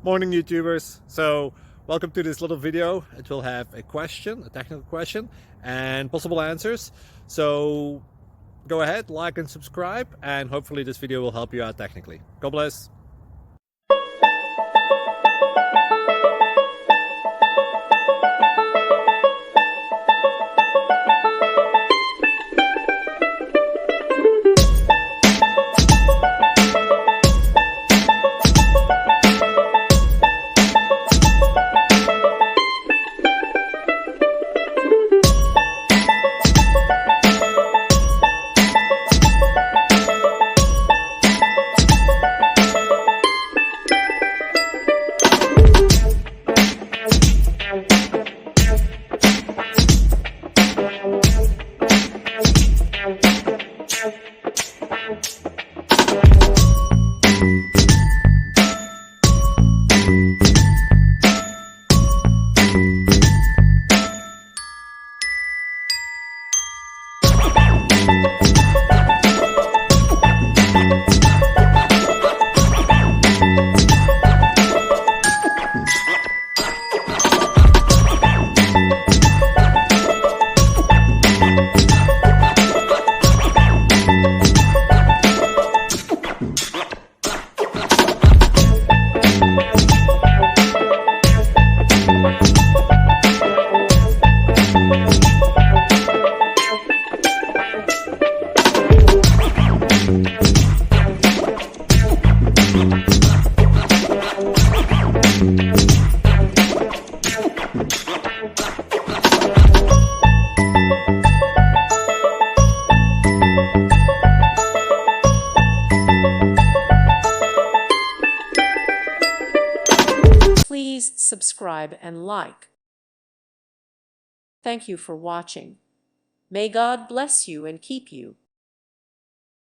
Morning YouTubers. So welcome to this little video. It will have a question, a technical question, and possible answers. So go ahead, like and subscribe, and hopefully this video will help you out technically. God bless. Please subscribe and like. Thank you for watching. May God bless you and keep you.